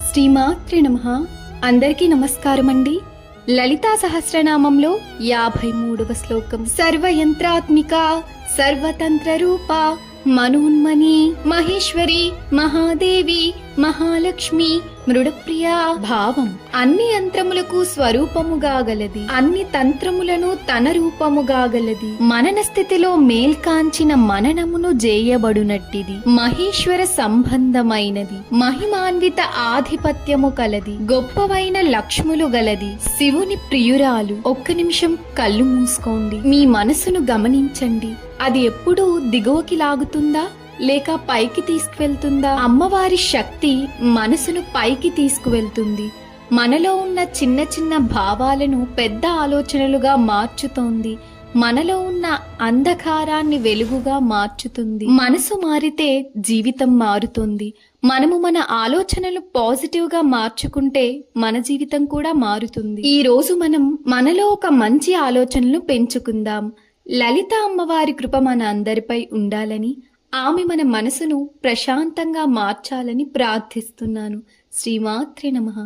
శ్రీమాత్రే నమః. అందరికీ నమస్కారమండి. లలితా సహస్రనామంలో 53వ శ్లోకం. సర్వయంత్రాత్మిక సర్వతంత్ర రూప మనోన్మని మహేశ్వరి మహాదేవి మహాలక్ష్మి మృడప్రియ. భావం: అన్ని యంత్రములకు స్వరూపముగా గలది, అన్ని తంత్రములను తన రూపముగా గలది. మనన స్థితిలో మేల్కాంచిన మననమును జేయబడునట్టిది. మహేశ్వర సంబంధమైనది, మహిమాన్విత ఆధిపత్యము కలది, గొప్పవైన లక్ష్ములు గలది, శివుని ప్రియురాలు. ఒక్క నిమిషం కళ్ళు మూసుకోండి. మీ మనసును గమనించండి. అది ఎప్పుడూ దిగువకి లాగుతుందా లేక పైకి తీసుకువెళ్తుందా? అమ్మవారి శక్తి మనసును పైకి తీసుకువెళ్తుంది. మనలో ఉన్న చిన్న చిన్న భావాలను పెద్ద ఆలోచనలుగా మార్చుతోంది. మనలో ఉన్న అంధకారాన్ని వెలుగుగా మార్చుతుంది. మనసు మారితే జీవితం మారుతుంది. మనము మన ఆలోచనలు పాజిటివ్ గా మార్చుకుంటే మన జీవితం కూడా మారుతుంది. ఈ రోజు మనం మనలో ఒక మంచి ఆలోచనలు పెంచుకుందాం. లలిత అమ్మవారి కృప మన అందరిపై ఉండాలని, ఆమె మన మనసును ప్రశాంతంగా మార్చాలని ప్రార్థిస్తున్నాను. శ్రీమాత్రే నమః.